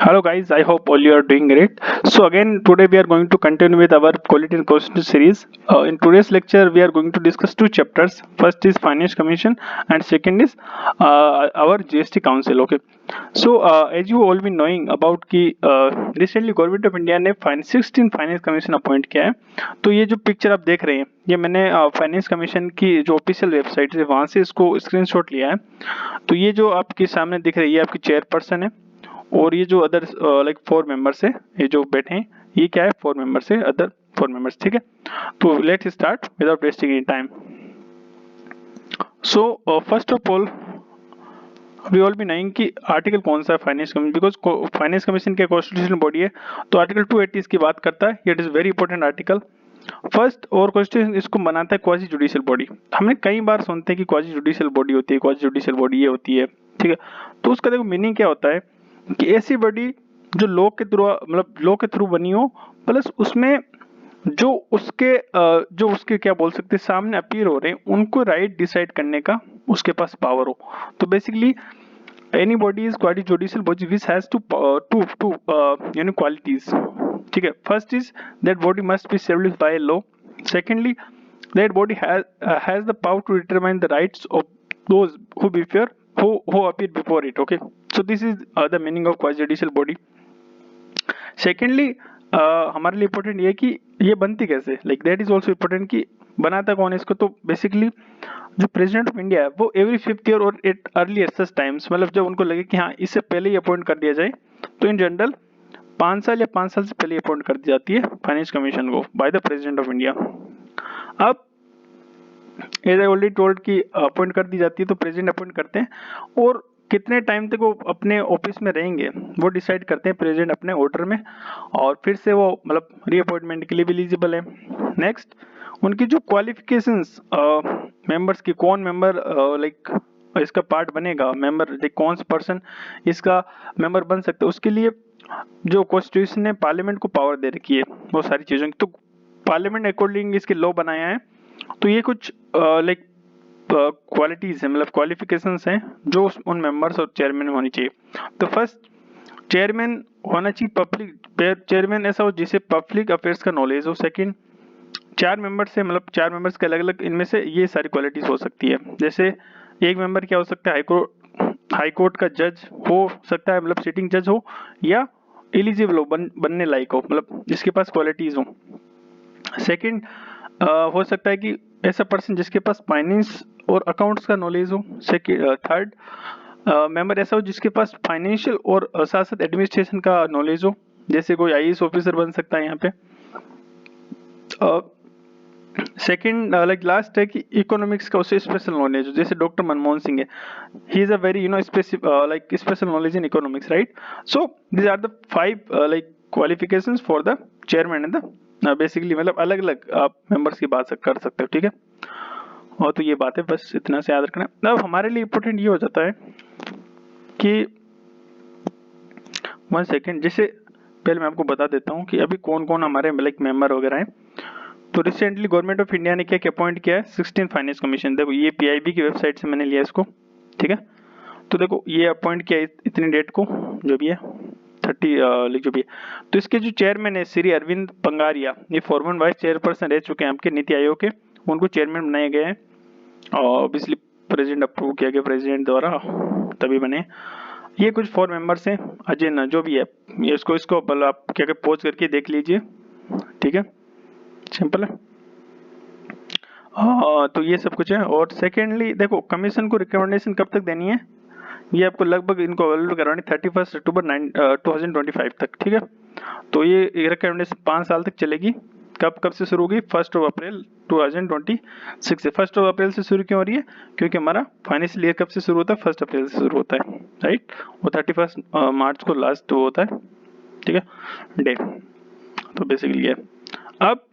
Hello guys, I hope all you are doing great. So again today we are going to continue with our quality and question series. In today's lecture we are going to discuss two chapters. First is Finance Commission and second is our GST Council. Okay. So as you all been knowing about कि recently government of India ने 16 finance commission appoint किया है. तो ये जो picture आप देख रहे हैं ये मैंने फाइनेंस कमीशन की जो ऑफिशियल वेबसाइट है वहाँ से इसको स्क्रीनशॉट लिया है. तो ये जो आपके सामने दिख रही है ये आपकी चेयरपर्सन है और ये जो अदर लाइक 4 मेंबर्स है ये जो बैठे हैं ये क्या है 4 मेंबर्स है अदर 4 मेंबर्स. ठीक है. तो let's start without wasting any time. So first of all we all be knowing कि आर्टिकल कौन सा है finance commission, because finance commission क्या कॉन्स्टिट्यूशनल बॉडी है. तो आर्टिकल 280 इसकी बात करता है. It is very important article. First और कॉन्स्टिट्यूशन इसको बनाता है क्वाजी जुडिशियल बॉडी. हमने कई बार सुनते हैं कि क्वाजी जुडिशियल बॉडी होती है, क्वाजी जुडिशियल बॉडी ये होती है. ठीक है. तो उसका देखो मीनिंग क्या होता है कि ऐसी बॉडी जो लॉ के थ्रू मतलब लॉ के थ्रू बनी हो प्लस उसमें जो उसके क्या बोल सकते हैं सामने अपीयर हो रहे हैं उनको राइट डिसाइड करने का उसके पास पावर हो. तो basically any body is quasi judicial body which has two qualities. ठीक है. First is that body must be established by law. Secondly that body has the power to determine the rights of those who before who appear before it. Okay, so this is the meaning of quasi judicial body. Secondly हमारे लिए important ये कि ये बनती कैसे, like that is also important कि बनाता कौन है इसको. तो बेसिकली जो प्रेसिडेंट ऑफ इंडिया है वो एवरी 5th ईयर और एट अर्ली सच टाइम्स मतलब जब उनको लगे कि हाँ इससे पहले ही अपॉइंट कर दिया जाए तो इन जनरल 5 साल या 5 साल से पहले अपॉइंट कर दी जाती है फाइनेंस कमीशन को by the president of India. अब एज आई ऑलरेडी टोल्ड कि अपॉइंट कर दी जाती है तो प्रेसिडेंट अपॉइंट करते हैं और कितने टाइम तक वो अपने ऑफिस में रहेंगे वो डिसाइड करते हैं प्रेसिडेंट अपने ऑर्डर में और फिर से वो मतलब रीअपॉइंटमेंट के लिए भी एलिजिबल है. नेक्स्ट उनकी जो क्वालिफिकेशंस मेंबर्स की कौन मेंबर लाइक इसका पार्ट बनेगा मेंबर लाइक कौन सा पर्सन इसका मेंबर बन सकता है उसके लिए जो कॉन्स्टिट्यूशन ने पार्लियामेंट को पावर दे रखी है वो सारी चीज़ों की. तो पार्लियामेंट अकॉर्डिंग इसके लॉ बनाया है. तो ये कुछ लाइक क्वालिटीज है मतलब क्वालिफिकेशंस हैं जो उन मेंबर्स और चेयरमैन में होनी चाहिए. तो फर्स्ट चेयरमैन होना चाहिए पब्लिक चेयरमैन ऐसा हो जिसे पब्लिक अफेयर्स का नॉलेज हो. सेकंड 4 मेंबर्स है मतलब 4 मेंबर्स के अलग अलग इनमें से ये सारी क्वालिटीज हो सकती है. जैसे एक मेंबर क्या हो सकता है हाई कोर्ट का जज हो सकता है मतलब सिटिंग जज हो या एलिजिबल हो बनने लायक हो मतलब जिसके पास क्वालिटीज हो. सेकंड हो सकता है कि ऐसा पर्सन जिसके पास फाइनेंस और अकाउंट्स का नॉलेज हो. थर्ड मेंबर ऐसा हो जिसके पास फाइनेंशियल और साथ साथ एडमिनिस्ट्रेशन का नॉलेज हो. जैसे कोई आईएएस ऑफिसर बन सकता है यहाँ पे. सेकंड लाइक लास्ट है कि इकोनॉमिक्स का उसे स्पेशल नॉलेज हो जैसे डॉक्टर मनमोहन सिंह है. He is a very like special knowledge in economics right. So these are the 5 like qualifications for the chairman and the basically मतलब अलग अलग आप मेंबर्स की बात कर सकते हो. ठीक है. और तो ये बात है बस इतना से याद रखना. अब हमारे लिए इम्पोर्टेंट ये हो जाता है कि 1 सेकेंड जैसे पहले मैं आपको बता देता हूँ कि अभी कौन कौन हमारे लाइक मेंबर वगैरह हैं. तो रिसेंटली गवर्नमेंट ऑफ इंडिया ने क्या अपॉइंट किया है 16 फाइनेंस कमीशन. देखो ये पीआईबी की वेबसाइट से मैंने लिया इसको. ठीक है. तो देखो ये अपॉइंट किया इतनी डेट को जो भी है 30 जो भी है. तो इसके जो चेयरमैन है श्री अरविंद पंगारिया ये फॉर्मर वाइस चेयरपर्सन रह चुके हैं आपके नीति आयोग के. उनको चेयरमैन बनाए गए हैं और ऑब्वियसली प्रेसिडेंट अप्रूव किया गया प्रेसिडेंट द्वारा तभी बने. ये कुछ 4 मेंबर्स हैं अजय ना जो भी है ये इसको आप क्या पोज करके देख लीजिए. ठीक है. सिंपल है. तो ये सब कुछ है. और सेकेंडली देखो कमीशन को रिकमेंडेशन कब तक देनी है ये आपको लगभग इनको अवेलेबल करवानी 31 अक्टूबर 2025 तक. ठीक है. तो ये रिकमेंडेशन 5 साल तक चलेगी. कब से शुरू होगी 1 अप्रैल 2026 से. 1 अप्रैल से शुरू क्यों हो रही है क्योंकि हमारा फाइनेंशियल ईयर कब से शुरू होता है 1 अप्रैल से शुरू होता है राइट. वो 31 मार्च को लास्ट होता है. ठीक है डे. तो बेसिकली ये अब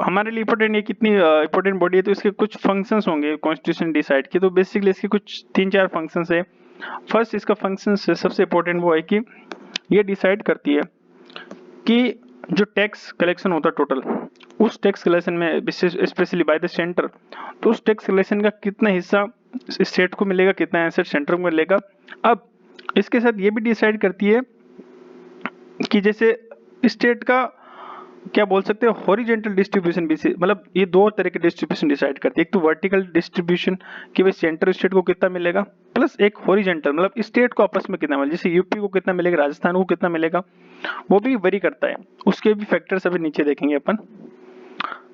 हमारे लिए इम्पोर्टेंट ये कितनी इम्पोर्टेंट बॉडी है तो इसके कुछ फंक्शंस होंगे कॉन्स्टिट्यूशन डिसाइड के. तो बेसिकली इसके कुछ 3-4 फंक्शंस है. फर्स्ट इसका फंक्शन सबसे इम्पोर्टेंट वो है कि ये डिसाइड करती है कि जो टैक्स कलेक्शन होता है टोटल उस टैक्स कलेक्शन में स्पेशली बाय द सेंटर तो उस टैक्स कलेक्शन का कितना हिस्सा स्टेट को मिलेगा कितना हिस्सा सेंटर को मिलेगा. अब इसके साथ ये भी डिसाइड करती है कि जैसे स्टेट का क्या बोल सकते हैं हॉरिजेंटल डिस्ट्रीब्यूशन भी मतलब ये दो तरह के डिस्ट्रीब्यूशन डिसाइड करती है। एक तो वर्टिकल डिस्ट्रीब्यूशन कि भाई सेंट्रल स्टेट को कितना मिलेगा, प्लस एक हॉरिजेंटल मतलब स्टेट को आपस में कितना मिलेगा, जैसे यूपी को कितना मिलेगा, राजस्थान को कितना मिलेगा, वो भी वेरी करता है। उसके भी फैक्टर्स अभी नीचे देखेंगे अपन।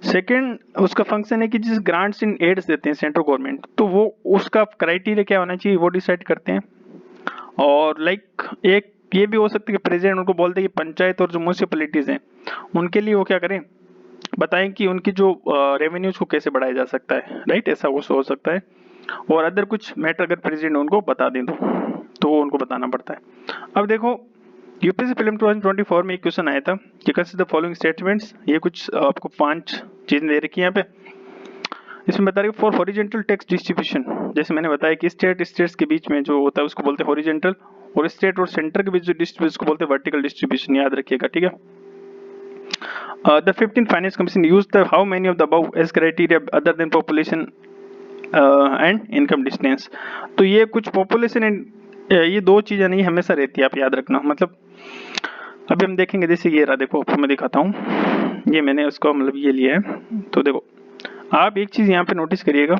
सेकेंड उसका फंक्शन है कि जिस ग्रांट्स इन एड्स देते हैं सेंट्रल गवर्नमेंट, तो वो उसका क्राइटेरिया क्या होना चाहिए वो डिसाइड करते हैं। और लाइक एक ये भी हो सकता है कि प्रेसिडेंट उनको बोलते हैं कि पंचायत और जो म्यूनिसिपैलिटीज हैं उनके लिए वो क्या करें, बताएं कि उनकी जो रेवेन्यूज को कैसे बढ़ाया जा सकता है, राइट, ऐसा कुछ हो सकता है। और अदर कुछ मैटर अगर प्रेसिडेंट उनको बता दें तो वो उनको बताना पड़ता है। अब देखो यूपीएससी प्रीलिम 2024 में एक क्वेश्चन आया था कि कंसीडर द फॉलोइंग स्टेटमेंट्स, ये कुछ आपको 5 चीजें दे रखी है यहाँ पे। इसमें बता रही है फॉर हॉरिजेंटल टैक्स डिस्ट्रीब्यूशन, जैसे मैंने बताया कि स्टेट्स के बीच में जो होता है उसको बोलते हैं हॉरिजेंटल, और स्टेट और सेंटर के बीच जो डिस्ट्रीब्यूशन उसको बोलते हैं वर्टिकल डिस्ट्रीब्यूशन, याद रखिएगा, ठीक है। The 15th Finance Commission used the how many of the above as criteria other than population and income distance। तो ये कुछ पॉपुलेशन एंड ये दो चीजें नहीं हमेशा रहती है, आप याद रखना। मतलब अभी हम देखेंगे, जैसे ये रहा, देखो आपको मैं दिखाता हूँ, ये मैंने उसको मतलब ये लिया है। तो देखो आप एक चीज यहाँ पे नोटिस करिएगा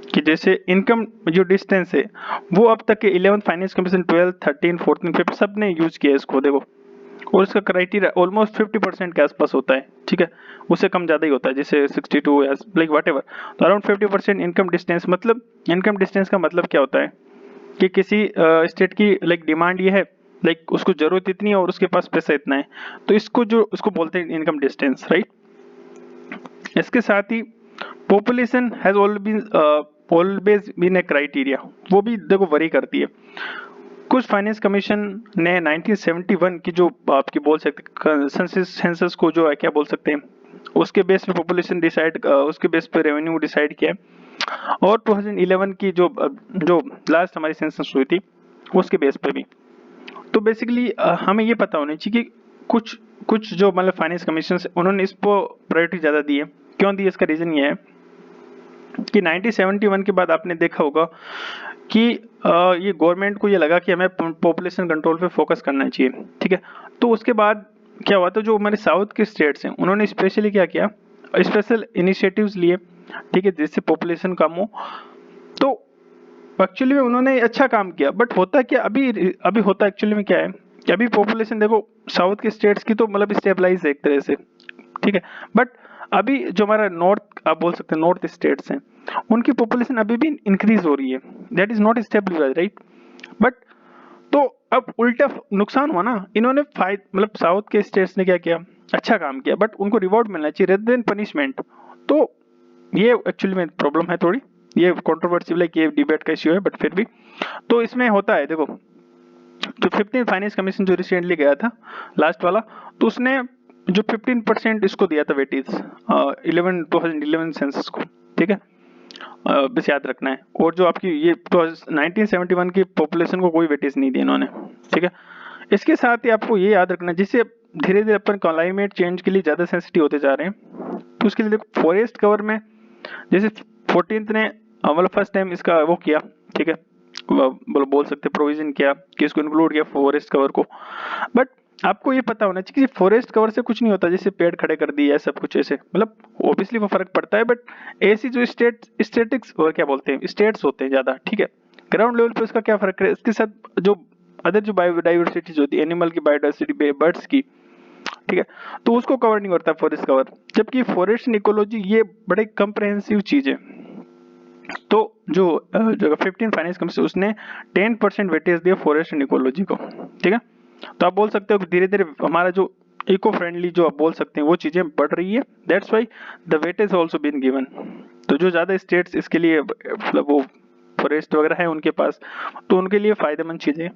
कि जैसे इनकम जो डिस्टेंस है वो अब तक के 11th फाइनेंस कमीशन 12, 13, 14, 15 सब ने यूज किया है इसको, देखो। और इसका क्राइटेरिया ऑलमोस्ट 50% के आसपास होता है, ठीक है, उससे कम ज़्यादा ही होता है, जैसे 62 या लाइक वट एवर। तो अराउंड 50% इनकम डिस्टेंस, मतलब इनकम डिस्टेंस का मतलब क्या होता है कि किसी स्टेट की लाइक डिमांड ये है, लाइक उसको जरूरत इतनी है और उसके पास पैसा इतना है, तो इसको बोलते हैं इनकम डिस्टेंस, राइट। इसके साथ ही population has always been a criteria, वो भी देखो वरी करती है। कुछ फाइनेंस कमीशन ने 1971 की जो आपकी बोल सकते सेंसस को जो है क्या बोल सकते हैं उसके बेस पे पॉपुलेशन डिसाइड, उसके बेस पे रेवेन्यू डिसाइड किया है। और 2011 की जो लास्ट हमारी सेंसस हुई थी उसके बेस पे भी। तो बेसिकली हमें ये पता होना चाहिए कि कुछ कुछ जो मतलब फाइनेंस कमीशन उन्होंने इसको प्रायोरिटी ज़्यादा दी है। क्यों दी, इसका रीज़न ये है कि 1971 के बाद आपने देखा होगा कि ये गवर्नमेंट को ये लगा कि हमें पॉपुलेशन कंट्रोल पे फोकस करना चाहिए, ठीक है। तो उसके बाद क्या हुआ, तो जो हमारे साउथ के स्टेट्स हैं उन्होंने स्पेशली क्या किया, स्पेशल इनिशिएटिव्स लिए, ठीक है, जिससे पॉपुलेशन कम हो। तो एक्चुअली में उन्होंने अच्छा काम किया, बट होता क्या अभी होता एक्चुअली में क्या है कि अभी पॉपुलेशन देखो साउथ के स्टेट्स की तो मतलब स्टेबलाइज है एक तरह से, ठीक है, बट अभी जो हमारा नॉर्थ आप बोल सकते हैं नॉर्थ स्टेट्स हैं उनकी पॉपुलेशन अभी भी इंक्रीज हो रही है, that is not stabilize, right. But तो अब उल्टा नुकसान हुआ ना, इन्होंने मतलब साउथ के स्टेट्स ने क्या किया, अच्छा काम किया, बट उनको रिवॉर्ड मिलना चाहिए रेदर देन पनिशमेंट। तो ये एक्चुअली में प्रॉब्लम है थोड़ी, ये कंट्रोवर्शियल है कि ये डिबेट का इश्यू है, बट फिर भी तो इसमें होता है। देखो जो 15 फाइनेंस कमीशन जो रिसेंटली गया था लास्ट वाला, तो उसने जो 15% इसको दिया था वेटेज 2011 सेंसस को, ठीक है, बस याद रखना है। और जो आपकी ये 1971 की पॉपुलेशन को कोई वेटेज नहीं दी इन्होंने, ठीक है। इसके साथ ही आपको ये याद रखना है जिससे धीरे धीरे अपन क्लाइमेट चेंज के लिए ज़्यादा सेंसिटिव होते जा रहे हैं, तो उसके लिए देखो फॉरेस्ट कवर में जैसे 14th ने मतलब फर्स्ट टाइम इसका वो किया, ठीक है, बोल सकते प्रोविजन किया कि इसको इंक्लूड किया फॉरेस्ट कवर को। बट आपको ये पता होना चाहिए कि फॉरेस्ट कवर से कुछ नहीं होता, जैसे पेड़ खड़े कर दिए या सब कुछ ऐसे, मतलब ऑब्वियसली वो फर्क पड़ता है, बट ऐसी जो स्टेटिक्स और क्या बोलते हैं स्टेट्स होते हैं ज्यादा, ठीक है, ग्राउंड लेवल पे उसका क्या फर्क है। इसके साथ जो अदर जो बायोडाइवर्सिटीज होती है एनिमल की बायोडाइवर्सिटी, बर्ड्स की, ठीक है, तो उसको कवर नहीं करता फॉरेस्ट कवर, जबकि फॉरेस्ट इकोलॉजी ये बड़े कंप्रहेंसिव चीज है। तो जो 15 फाइनेंस कमीशन उसने 10% वेटेज दिया फॉरेस्ट एंड इकोलॉजी को, ठीक है। तो आप बोल सकते हो कि धीरे धीरे हमारा जो इको फ्रेंडली जो आप बोल सकते हैं वो चीजें बढ़ रही है, that's why the weightage also been given. तो जो ज्यादा स्टेट्स इसके लिए मतलब वो फॉरेस्ट वगैरह है उनके पास, तो उनके लिए फायदेमंद चीजें।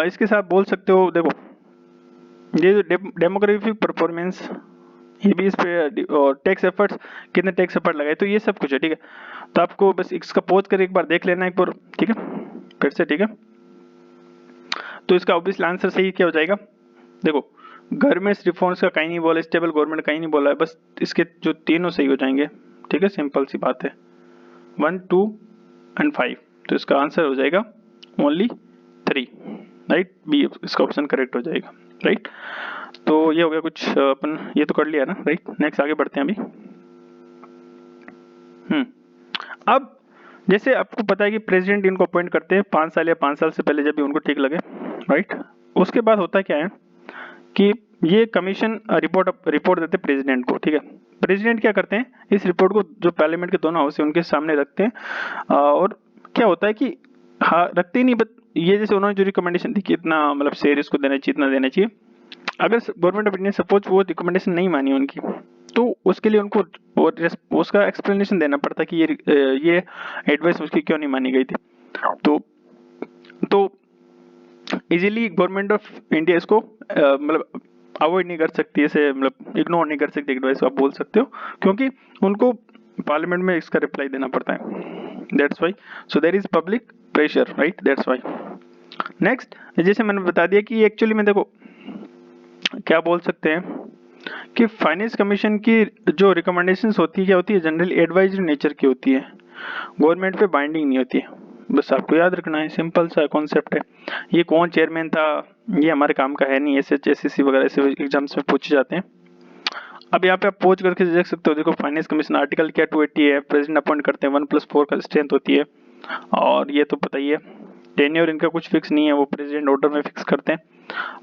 इसके साथ बोल सकते हो देखो ये जो डेमोग्राफिक परफॉर्मेंस, ये भी इस पे और टैक्स एफर्ट्स कितने टैक्स एफर्ट लगाए, तो ये सब कुछ है, ठीक है। तो आपको बस इसका पॉज कर एक बार देख लेना एक बार, ठीक है, फिर से, ठीक है। तो इसका ऑब्वियसली आंसर सही क्या हो जाएगा, देखो गवर्नमेंट रिफॉर्म्स का कहीं नहीं बोला, स्टेबल गवर्नमेंट कहीं नहीं बोला है, बस इसके जो तीनों सही हो जाएंगे, ठीक है, सिंपल सी बात है 1, 2 एंड 5। तो इसका आंसर हो जाएगा ओनली 3। राइट, बी इसका ऑप्शन करेक्ट हो जाएगा, राइट। तो ये हो गया कुछ अपन ये तो कर लिया ना, राइट। नेक्स्ट आगे बढ़ते हैं अभी। अब जैसे आपको पता है कि प्रेसिडेंट इनको अपॉइंट करते हैं 5 साल या 5 साल से पहले जब भी उनको ठीक लगे, राइट। उसके बाद होता क्या है कि ये कमीशन रिपोर्ट देते हैं प्रेसिडेंट को, ठीक है। प्रेसिडेंट क्या करते हैं, इस रिपोर्ट को जो पार्लियामेंट के दोनों हाउस है उनके सामने रखते हैं, और क्या होता है कि हाँ रखते ही नहीं, बट ये जैसे उन्होंने जो रिकमेंडेशन दी कि इतना मतलब शेयर इसको देना चाहिए, इतना देना चाहिए, अगर गवर्नमेंट ऑफ इंडिया सपोज वो रिकमेंडेशन नहीं मानी उनकी, तो उसके लिए उनको उसका एक्सप्लेनेशन देना पड़ता है कि ये एडवाइस उसकी क्यों नहीं मानी गई थी। तो इजीली गवर्नमेंट ऑफ इंडिया इसको मतलब अवॉइड नहीं कर सकती, ऐसे मतलब इग्नोर नहीं कर सकती एडवाइस, आप बोल सकते हो, क्योंकि उनको पार्लियामेंट में इसका रिप्लाई देना पड़ता है। That's why, so there is public pressure, right, that's why. Next, जैसे मैंने बता दिया कि एक्चुअली में देखो क्या बोल सकते हैं कि फाइनेंस कमीशन की जो रिकमेंडेशंस होती है क्या होती है, जनरली एडवाइजरी नेचर की होती है, गवर्नमेंट पे बाइंडिंग नहीं होती है। बस आपको याद रखना है, सिंपल सा कॉन्सेप्ट है। ये कौन चेयरमैन था ये हमारे काम का है नहीं, एसएच एसएससी वगैरह ऐसे एग्जाम्स में पूछे जाते हैं। अब यहाँ पे आप पोच करके देख सकते हो, देखो फाइनेंस कमीशन आर्टिकल क्या 280 है, प्रेसिडेंट अपॉइंट करते हैं, 1+4 का स्ट्रेंथ होती है, और ये तो पता ही है टेन्योर इनका कुछ फिक्स नहीं है, वो प्रेसिडेंट ऑर्डर में फिक्स करते हैं,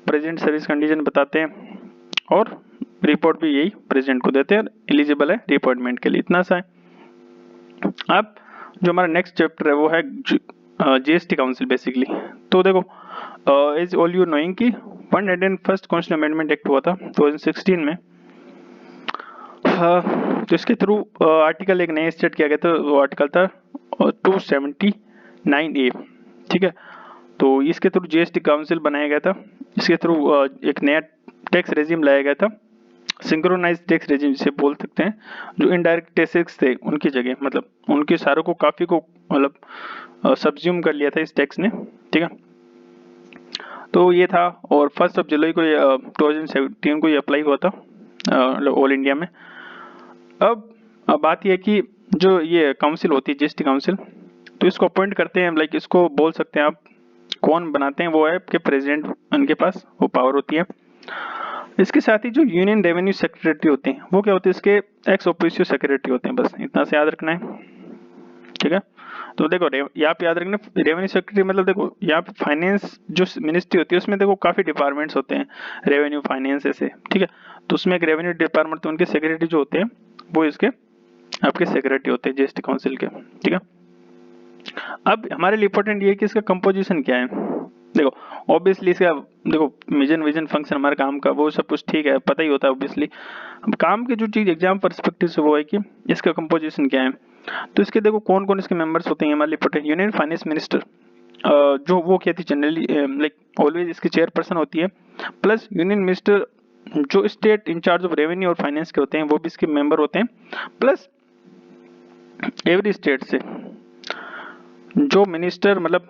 प्रेसिडेंट सर्विस कंडीशन बताते हैं, और रिपोर्ट भी यही प्रेसिडेंट को देते हैं, एलिजिबल है रिअपॉइंटमेंट के लिए, इतना सा है। अब जो हमारा नेक्स्ट चैप्टर है वो है जीएसटी काउंसिल बेसिकली। तो देखो एज ऑल यू नोइंग कि 101st कॉन्स्टिट्यूशन अमेंडमेंट एक्ट हुआ था 2016 में, तो इसके थ्रू आर्टिकल एक नया स्टेट किया गया था, वो आर्टिकल था 279A, ठीक है। तो इसके थ्रू जीएसटी काउंसिल बनाया गया था, इसके थ्रू एक नया टैक्स रेजिम लाया गया था, सिंक्रोनाइज टैक्स रेजिम जिसे बोल सकते हैं, जो इनडायरेक्ट टैक्सेस थे उनकी जगह, मतलब उनके सारों को काफ़ी को मतलब सब्ज्यूम कर लिया था इस टैक्स ने, ठीक है। तो ये था, और 1 जुलाई को 2017 को ये अप्लाई हुआ था ऑल इंडिया में। अब बात यह है कि जो ये काउंसिल होती है जीएसटी काउंसिल, तो इसको अपॉइंट करते हैं, लाइक इसको बोल सकते हैं आप कौन बनाते हैं, वो है कि प्रेसिडेंट, उनके पास वो पावर होती है। इसके साथ ही जो यूनियन रेवेन्यू सेक्रेटरी होते हैं वो क्या होते हैं, इसके एक्स ऑफिशियो सेक्रेटरी होते हैं, बस इतना से याद रखना है, ठीक है। तो देखो यहाँ पे याद रखना, रेवेन्यू सेक्रेटरी मतलब देखो यहाँ पे फाइनेंस जो मिनिस्ट्री होती है उसमें देखो काफी डिपार्टमेंट्स होते हैं, रेवेन्यू फाइनेंस ऐसे, ठीक है। तो उसमें एक रेवेन्यू डिपार्टमेंट, तो उनके सेक्रेटरी जो होते हैं वो इसके आपके सेक्रेटरी होते हैं जीएसटी काउंसिल के, ठीक है। अब हमारे लिए इंपॉर्टेंट ये है कि इसका कंपोजिशन क्या है। देखो ऑब्वियसली इसका देखो मिशन विजन फंक्शन हमारे काम का वो सब कुछ ठीक है, पता ही होता है ऑब्वियसली। अब काम की जो चीज एग्जाम परस्पेक्टिव से वो है कि इसका कंपोजिशन क्या है। तो इसके देखो कौन कौन इसके मेंबर्स होते हैं, हमारे लिए इंपॉर्टेंट यूनियन फाइनेंस मिनिस्टर, जो वो कहती है जनरली लाइक ऑलवेज इसकी चेयरपर्सन होती है, प्लस यूनियन मिनिस्टर जो स्टेट इंचार्ज ऑफ रेवेन्यू और फाइनेंस के होते हैं वो भी इसके मेंबर होते हैं, प्लस एवरी स्टेट से जो मिनिस्टर मतलब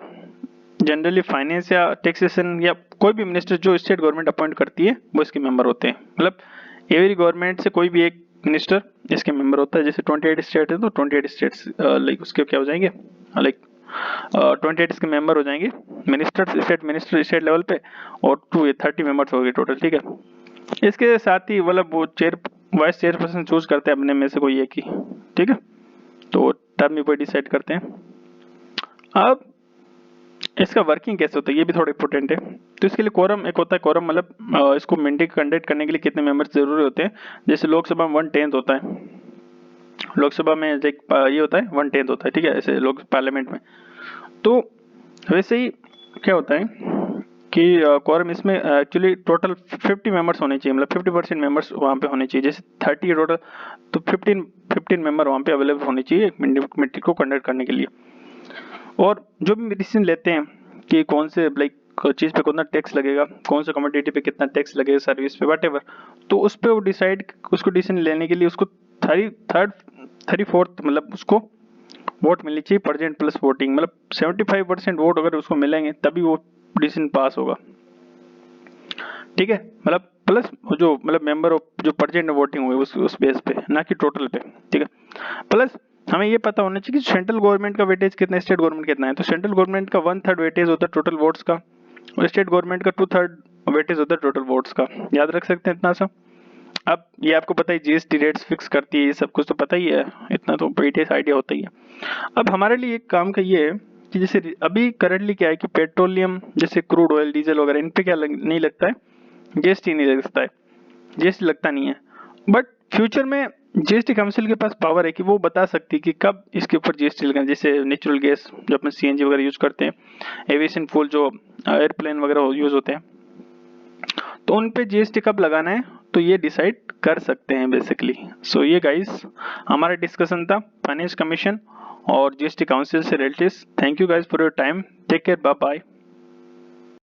जनरली फाइनेंस या टैक्सेशन या कोई भी मिनिस्टर जो स्टेट गवर्नमेंट अपॉइंट करती है वो इसके मेंबर होते हैं, मतलब एवरी गवर्नमेंट से कोई भी एक मिनिस्टर इसके मेंबर होता है। जैसे 28 स्टेट है तो 28 स्टेट्स लाइक उसके क्या हो जाएंगे, लाइक 28 इसके मेंबर हो जाएंगे मिनिस्टर स्टेट लेवल पे, और 30 मेंबर्स हो गए टोटल, ठीक है। इसके साथ ही मतलब वो वाइस चेयरपर्सन चूज करते हैं अपने में से कोई एक ही, ठीक है। तो टर्म भी डिसाइड करते हैं। अब इसका वर्किंग कैसे होता है ये भी थोड़ा इंपॉर्टेंट है। तो इसके लिए कोरम एक होता है, कोरम मतलब इसको मीटिंग कंडक्ट करने के लिए कितने मेंबर्स जरूरी होते हैं। जैसे लोकसभा में 1/10 होता है, लोकसभा में ये होता है 1/10 होता है, ठीक है, ऐसे लोग पार्लियामेंट में। तो वैसे ही क्या होता है कि कोरम इसमें एक्चुअली टोटल 50 मेंबर्स होने चाहिए, मतलब 50% मेंबर्स वहाँ पे होने चाहिए। जैसे 30 टोटल, तो 15 मेंबर वहाँ पे अवेलेबल होने चाहिए एक मीटिंग को कंडक्ट करने के लिए। और जो भी डिसीजन लेते हैं कि कौन से लाइक चीज़ पे कितना टैक्स लगेगा, कौन सा कमोडिटी पे कितना टैक्स लगेगा, सर्विस पे वट एवर, तो उस पर वो उसको डिसीजन लेने के लिए उसको 3/4 मतलब उसको वोट मिलनी चाहिए, परसेंट प्लस वोटिंग, मतलब 75% वोट अगर उसको मिलेंगे तभी वो डिसीजन पास होगा, ठीक है। मतलब प्लस जो मतलब मेंबर ऑफ जो परसेंट वोटिंग हुई उस बेस पे, ना कि टोटल पे, ठीक है। प्लस हमें ये पता होना चाहिए कि सेंट्रल गवर्नमेंट का वेटेज कितना है, स्टेट गवर्नमेंट कितना है। तो सेंट्रल गवर्नमेंट का 1/3 वेटेज होता है टोटल वोट्स का, और स्टेट गवर्नमेंट का 2/3 वेटेज होता है टोटल वोट्स का। याद रख सकते हैं इतना सा। अब ये आपको पता है जीएसटी रेट्स फिक्स करती है, ये सब कुछ तो पता ही है, इतना तो बेसिक आइडिया होता ही है। अब हमारे लिए एक काम का ये है कि जैसे अभी करंटली क्या है कि पेट्रोलियम जैसे क्रूड ऑयल, डीजल वगैरह, इन पे क्या नहीं लगता है, जीएसटी नहीं लगता है, जीएसटी लगता नहीं है। बट फ्यूचर में जीएसटी काउंसिल के पास पावर है कि वो बता सकती है कि कब इसके ऊपर जीएसटी लगना है। जैसे नेचुरल गैस जो अपने सीएनजी वगैरह यूज करते हैं, एविएशन फ्यूल जो एयरप्लेन वगैरह यूज होते हैं, तो उन पे जीएसटी कब लगाना है तो ये डिसाइड कर सकते हैं बेसिकली। सो ये गाइस हमारा डिस्कशन था फाइनेंस कमीशन और जीएसटी काउंसिल से related. Thank you guys for your time, take care, bye bye.